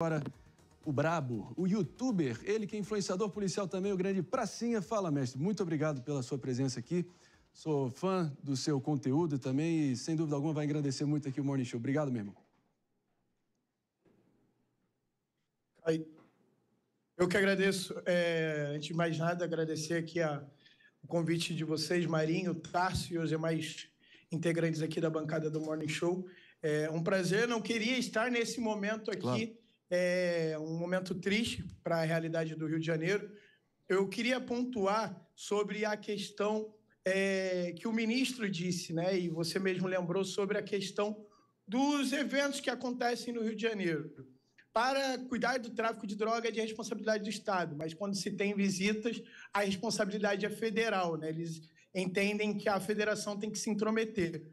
Agora, o brabo, o youtuber, ele que é influenciador policial também, o grande Pracinha. Fala, mestre, muito obrigado pela sua presença aqui. Sou fã do seu conteúdo também e, sem dúvida alguma, vai engrandecer muito aqui o Morning Show. Obrigado, meu irmão. Eu que agradeço. Antes de mais nada, agradecer aqui o convite de vocês, Marinho, Tarso e os demais integrantes aqui da bancada do Morning Show. É um prazer, não queria estar nesse momento aqui. Claro. Um momento triste para a realidade do Rio de Janeiro. Eu queria pontuar sobre a questão que o ministro disse, né? E você mesmo lembrou sobre a questão dos eventos que acontecem no Rio de Janeiro. Para cuidar do tráfico de droga é de responsabilidade do Estado, mas quando se tem visitas, a responsabilidade é federal, né? Eles entendem que a federação tem que se intrometer.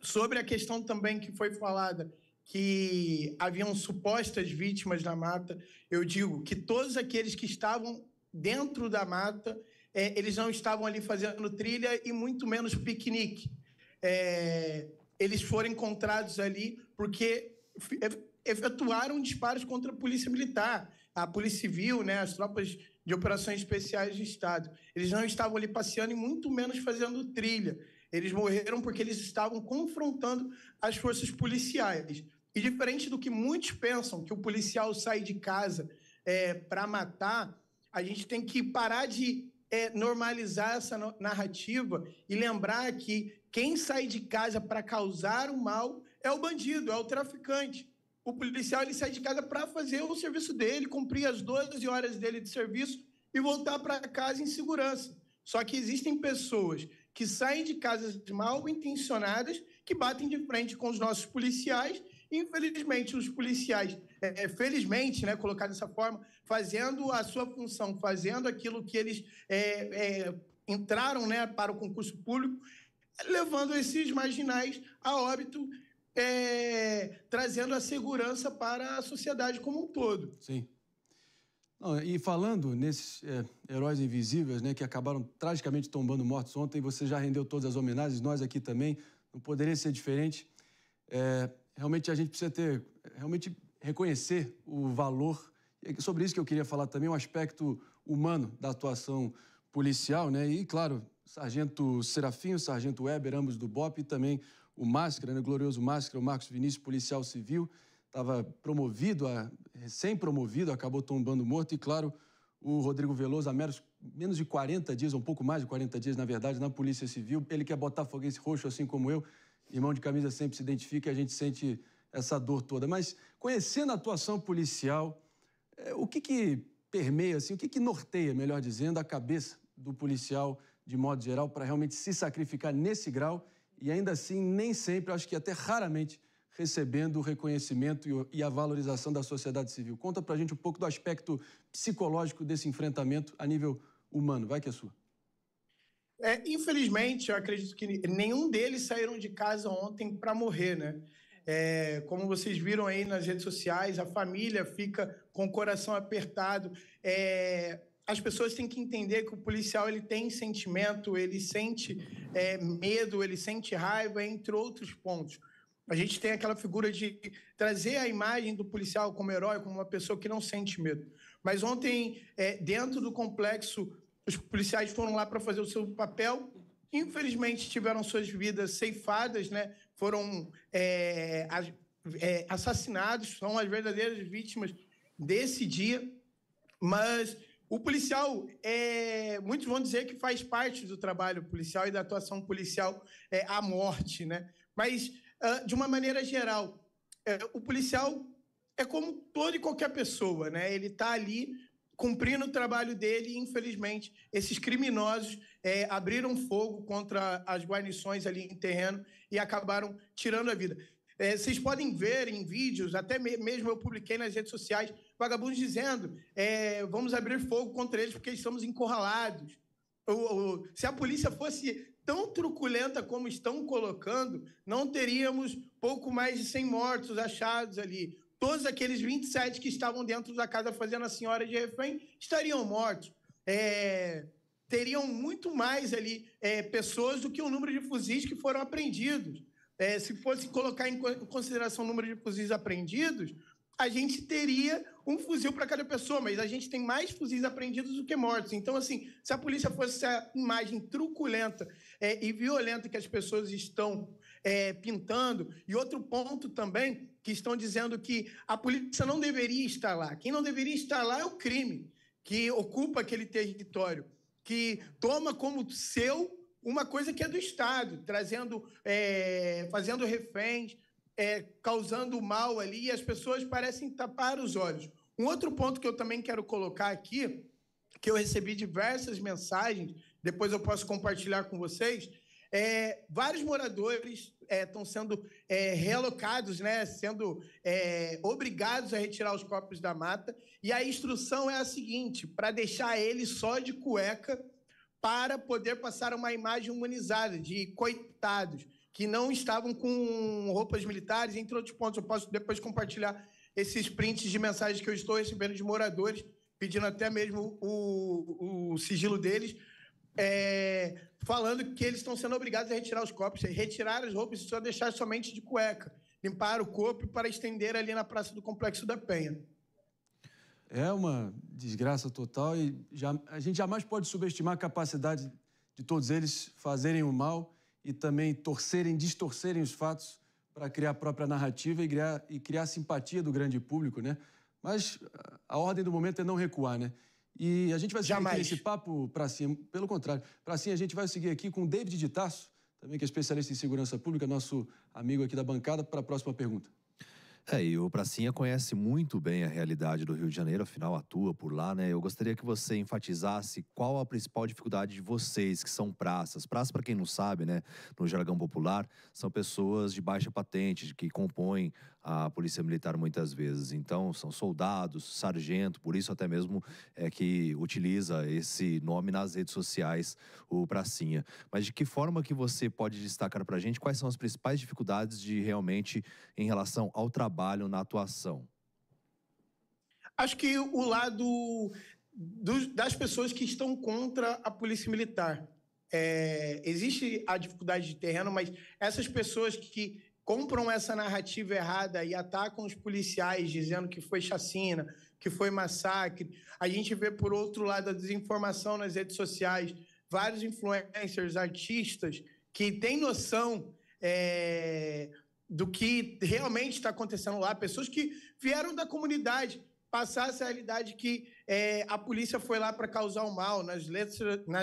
Sobre a questão também que foi falada, que haviam supostas vítimas na mata, eu digo que todos aqueles que estavam dentro da mata, eles não estavam ali fazendo trilha e muito menos piquenique. Eles foram encontrados ali porque efetuaram disparos contra a Polícia Militar, a Polícia Civil, né, as tropas de operações especiais do Estado. Eles não estavam ali passeando e muito menos fazendo trilha. Eles morreram porque eles estavam confrontando as forças policiais. E diferente do que muitos pensam, que o policial sai de casa para matar, a gente tem que parar de normalizar essa narrativa e lembrar que quem sai de casa para causar o mal é o bandido, é o traficante. O policial ele sai de casa para fazer o serviço dele, cumprir as 12 horas dele de serviço e voltar para casa em segurança. Só que existem pessoas que saem de casas mal intencionadas, que batem de frente com os nossos policiais. Infelizmente, os policiais, felizmente, né, colocado dessa forma, fazendo a sua função, fazendo aquilo que eles entraram, né, para o concurso público, levando esses marginais a óbito, trazendo a segurança para a sociedade como um todo. Sim. Não, e falando nesses heróis invisíveis, né, que acabaram tragicamente tombando mortos ontem, você já rendeu todas as homenagens, nós aqui também, não poderia ser diferente. Realmente a gente precisa realmente reconhecer o valor, e sobre isso que eu queria falar também, o aspecto humano da atuação policial, né, e claro, Sargento Serafinho, Sargento Weber, ambos do BOPE, e também o Máscara, né, o glorioso Máscara, o Marcos Vinícius, policial civil, estava recém-promovido, acabou tombando morto, e claro, o Rodrigo Veloso, há menos de 40 dias, um pouco mais de 40 dias, na verdade, na Polícia Civil. Ele que é botafoguense roxo, assim como eu, irmão de camisa sempre se identifica, e a gente sente essa dor toda. Mas, conhecendo a atuação policial, o que permeia, assim, o que norteia, melhor dizendo, a cabeça do policial, de modo geral, para realmente se sacrificar nesse grau, e ainda assim, nem sempre, acho que até raramente, recebendo o reconhecimento e a valorização da sociedade civil. Conta pra gente um pouco do aspecto psicológico desse enfrentamento a nível humano. Vai que é sua. Infelizmente, eu acredito que nenhum deles saíram de casa ontem para morrer, né? Como vocês viram aí nas redes sociais, a família fica com o coração apertado. As pessoas têm que entender que o policial ele tem sentimento, ele sente medo, ele sente raiva, entre outros pontos. A gente tem aquela figura de trazer a imagem do policial como herói, como uma pessoa que não sente medo. Mas ontem, dentro do complexo, os policiais foram lá para fazer o seu papel. Infelizmente, tiveram suas vidas ceifadas, né? Foram assassinados, são as verdadeiras vítimas desse dia. Mas o policial, muitos vão dizer que faz parte do trabalho policial e da atuação policial a morte, né? Mas, de uma maneira geral, o policial é como toda e qualquer pessoa, né? Ele está ali cumprindo o trabalho dele e, infelizmente, esses criminosos abriram fogo contra as guarnições ali em terreno e acabaram tirando a vida. Vocês podem ver em vídeos, até mesmo eu publiquei nas redes sociais, vagabundos dizendo vamos abrir fogo contra eles porque estamos encurralados. Se a polícia fosse tão truculenta como estão colocando, não teríamos pouco mais de 100 mortos achados ali. Todos aqueles 27 que estavam dentro da casa fazendo a senhora de refém estariam mortos. Teriam muito mais ali pessoas do que o número de fuzis que foram apreendidos. se fosse colocar em consideração o número de fuzis apreendidos, a gente teria um fuzil para cada pessoa, mas a gente tem mais fuzis apreendidos do que mortos. Então, assim, se a polícia fosse essa imagem truculenta e violenta que as pessoas estão pintando, e outro ponto também, que estão dizendo que a polícia não deveria estar lá. Quem não deveria estar lá é o crime, que ocupa aquele território, que toma como seu uma coisa que é do Estado, fazendo reféns, causando mal ali, e as pessoas parecem tapar os olhos. Um outro ponto que eu também quero colocar aqui, que eu recebi diversas mensagens, depois eu posso compartilhar com vocês, vários moradores estão sendo realocados, né, sendo obrigados a retirar os corpos da mata, e a instrução é a seguinte, para deixar eles só de cueca, para poder passar uma imagem humanizada de coitados, que não estavam com roupas militares, entre outros pontos. Eu posso depois compartilhar esses prints de mensagens que eu estou recebendo de moradores, pedindo até mesmo o sigilo deles, falando que eles estão sendo obrigados a retirar os corpos, retirar as roupas e só deixar somente de cueca, limpar o corpo para estender ali na Praça do Complexo da Penha. É uma desgraça total e a gente jamais pode subestimar a capacidade de todos eles fazerem o mal e também distorcerem os fatos para criar a própria narrativa e criar a simpatia do grande público, né? Mas a ordem do momento é não recuar, né? E a gente vai seguir aqui nesse papo para cima, pelo contrário. Para cima, a gente vai seguir aqui com o David de Tarso, também que é especialista em segurança pública, nosso amigo aqui da bancada, para a próxima pergunta. E o Pracinha conhece muito bem a realidade do Rio de Janeiro, afinal atua por lá, né? Eu gostaria que você enfatizasse qual a principal dificuldade de vocês, que são praças. Praça, para quem não sabe, né, no jargão popular, são pessoas de baixa patente, que compõem a polícia militar muitas vezes. Então, são soldados, sargento, por isso até mesmo é que utiliza esse nome nas redes sociais, o Pracinha. Mas de que forma que você pode destacar para a gente quais são as principais dificuldades realmente em relação ao trabalho na atuação? Acho que o lado das pessoas que estão contra a polícia militar. Existe a dificuldade de terreno, mas essas pessoas que compram essa narrativa errada e atacam os policiais dizendo que foi chacina, que foi massacre. A gente vê, por outro lado, a desinformação nas redes sociais, vários influencers, artistas que têm noção do que realmente está acontecendo lá, pessoas que vieram da comunidade, passar essa realidade que a polícia foi lá para causar o mal, nas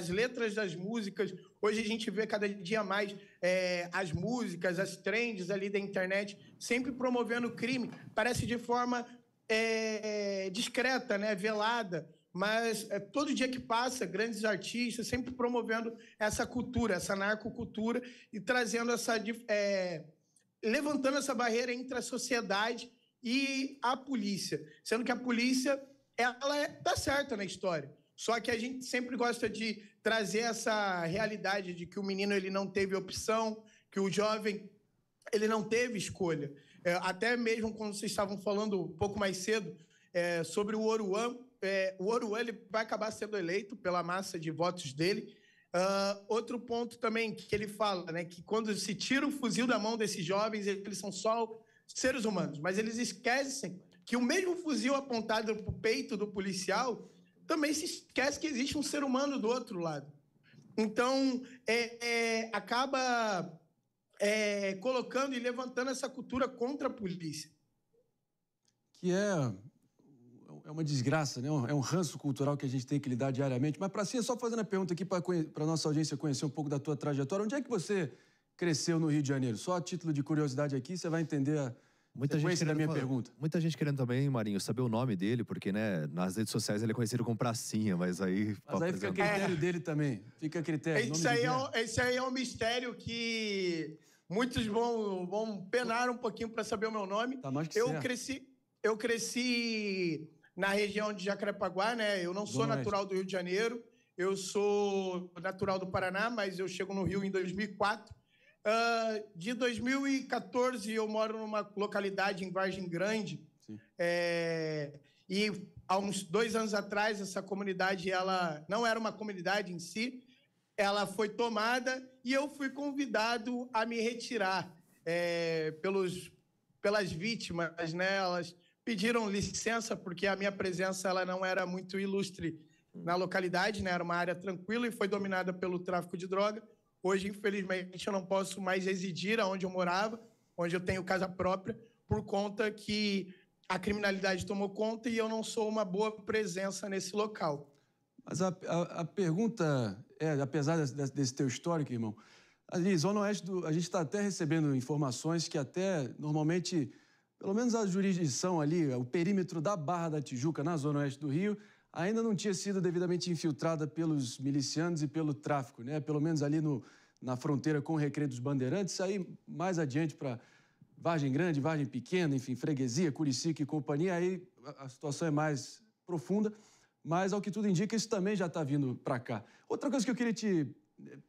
letras das músicas. Hoje a gente vê cada dia mais as músicas, as trends ali da internet, sempre promovendo o crime. Parece de forma discreta, né, velada, mas todo dia que passa, grandes artistas sempre promovendo essa cultura, essa narcocultura e trazendo levantando essa barreira entre a sociedade e a polícia, sendo que a polícia, ela está certa na história. Só que a gente sempre gosta de trazer essa realidade de que o menino ele não teve opção, que o jovem ele não teve escolha. Até mesmo quando vocês estavam falando um pouco mais cedo sobre o Oruan ele vai acabar sendo eleito pela massa de votos dele. Outro ponto também que ele fala, né, que quando se tira o fuzil da mão desses jovens, eles são só seres humanos, mas eles esquecem que o mesmo fuzil apontado para o peito do policial também se esquece que existe um ser humano do outro lado. Então, acaba colocando e levantando essa cultura contra a polícia. Que é uma desgraça, né? É um ranço cultural que a gente tem que lidar diariamente. Mas, Pracinha, só fazendo a pergunta aqui para a nossa audiência conhecer um pouco da tua trajetória. Onde é que você cresceu no Rio de Janeiro? Só a título de curiosidade aqui, você vai entender a sequência da minha pergunta. Muita gente querendo também, Marinho, saber o nome dele, porque, né, nas redes sociais ele é conhecido como Pracinha, mas aí... Mas aí fica a critério dele também. Fica a critério. Esse aí é um mistério que muitos vão penar um pouquinho para saber o meu nome. Tá mais que eu cresci na região de Jacarepaguá, né? Eu não sou natural do Rio de Janeiro, eu sou natural do Paraná, mas eu chego no Rio em 2004. De 2014, eu moro numa localidade em Vargem Grande. E há uns 2 anos atrás, essa comunidade, ela não era uma comunidade em si, ela foi tomada e eu fui convidado a me retirar. pelas vítimas, né? Elas pediram licença porque a minha presença ela não era muito ilustre na localidade, né? Era uma área tranquila e foi dominada pelo tráfico de droga. Hoje, infelizmente, eu não posso mais residir onde eu morava, onde eu tenho casa própria, por conta que a criminalidade tomou conta e eu não sou uma boa presença nesse local. Mas a pergunta é, apesar desse teu histórico, irmão, ali, Zona Oeste, a gente está até recebendo informações que até, normalmente, pelo menos a jurisdição ali, o perímetro da Barra da Tijuca, na Zona Oeste do Rio, ainda não tinha sido devidamente infiltrada pelos milicianos e pelo tráfico, né? Pelo menos ali na fronteira com o Recreio dos Bandeirantes, aí mais adiante para Vargem Grande, Vargem Pequena, enfim, Freguesia, Curicica e companhia, aí a situação é mais profunda, mas ao que tudo indica, isso também já está vindo para cá. Outra coisa que eu queria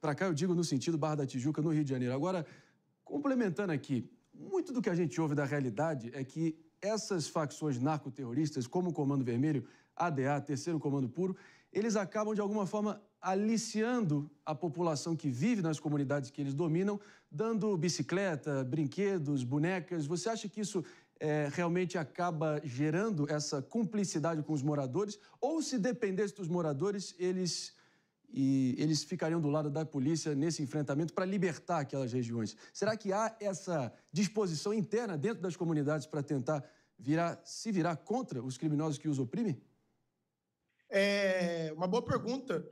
para cá eu digo no sentido Barra da Tijuca, no Rio de Janeiro. Agora, complementando aqui, muito do que a gente ouve da realidade é que essas facções narcoterroristas, como o Comando Vermelho, ADA, Terceiro Comando Puro, eles acabam, de alguma forma, aliciando a população que vive nas comunidades que eles dominam, dando bicicleta, brinquedos, bonecas. Você acha que isso realmente acaba gerando essa cumplicidade com os moradores? Ou, se dependesse dos moradores, eles ficariam do lado da polícia nesse enfrentamento para libertar aquelas regiões? Será que há essa disposição interna dentro das comunidades para tentar se virar contra os criminosos que os oprimem? É uma boa pergunta.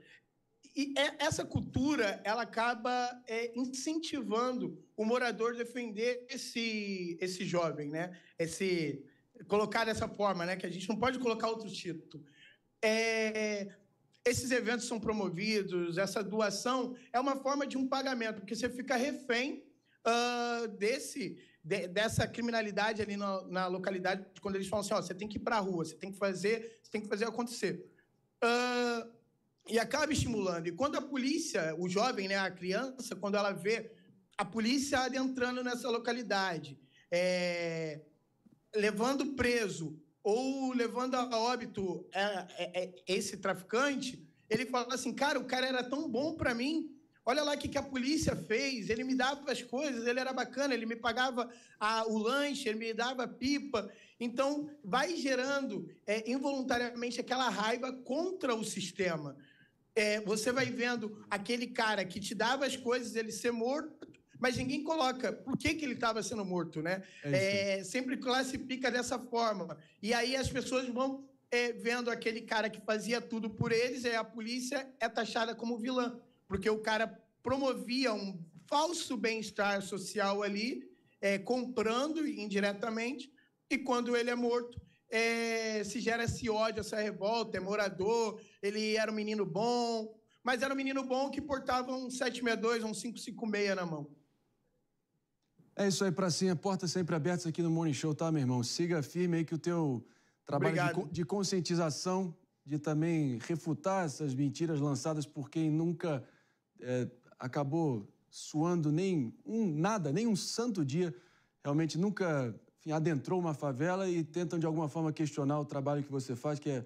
E essa cultura, ela acaba incentivando o morador a defender esse jovem, né? Colocar dessa forma, né? Que a gente não pode colocar outro título. Esses eventos são promovidos, essa doação é uma forma de um pagamento, porque você fica refém dessa criminalidade ali na localidade, quando eles falam assim, você tem que ir para a rua, você tem que fazer acontecer. E acaba estimulando. E quando a polícia, o jovem, né, a criança, quando ela vê a polícia adentrando nessa localidade, levando preso ou levando a óbito esse traficante, ele fala assim, cara, o cara era tão bom para mim, olha lá o que a polícia fez, ele me dava as coisas, ele era bacana, ele me pagava o lanche, ele me dava pipa. Então, vai gerando involuntariamente aquela raiva contra o sistema. Você vai vendo aquele cara que te dava as coisas, ele ser morto, mas ninguém coloca por que ele estava sendo morto, né? Sempre classifica dessa forma. E aí as pessoas vão vendo aquele cara que fazia tudo por eles, a polícia é taxada como vilã, porque o cara promovia um falso bem-estar social ali, comprando indiretamente, e quando ele é morto, se gera esse ódio, essa revolta, morador, ele era um menino bom, mas era um menino bom que portava um 762, um 556 na mão. É isso aí, Pracinha. Portas sempre abertas aqui no Morning Show, tá, meu irmão? Siga firme aí que o teu trabalho de conscientização, de também refutar essas mentiras lançadas por quem nunca acabou suando nem um santo dia, realmente nunca adentrou uma favela e tentam de alguma forma questionar o trabalho que você faz, que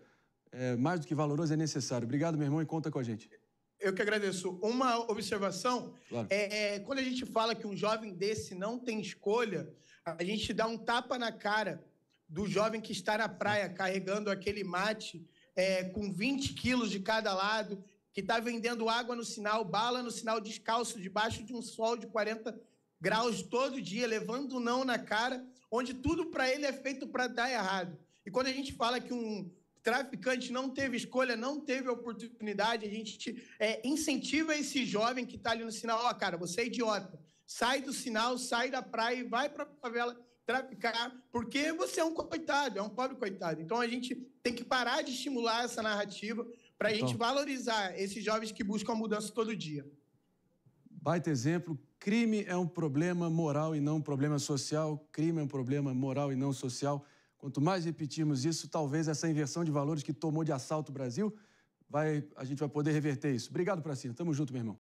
é mais do que valoroso, é necessário. Obrigado, meu irmão, e conta com a gente. Eu que agradeço. Uma observação, claro. Quando a gente fala que um jovem desse não tem escolha, a gente dá um tapa na cara do jovem que está na praia carregando aquele mate com 20 quilos de cada lado, que está vendendo água no sinal, bala no sinal, descalço, debaixo de um sol de 40 graus todo dia, levando um não na cara, onde tudo para ele é feito para dar errado. E quando a gente fala que um traficante não teve escolha, não teve oportunidade, a gente incentiva esse jovem que está ali no sinal, cara, você é idiota, sai do sinal, sai da praia e vai para a favela traficar, porque você é um coitado, é um pobre coitado. Então a gente tem que parar de estimular essa narrativa para a gente valorizar esses jovens que buscam a mudança todo dia. Baita exemplo. Crime é um problema moral e não um problema social. Crime é um problema moral e não social. Quanto mais repetirmos isso, talvez essa inversão de valores que tomou de assalto o Brasil, a gente vai poder reverter isso. Obrigado, Pracinha. Tamo junto, meu irmão.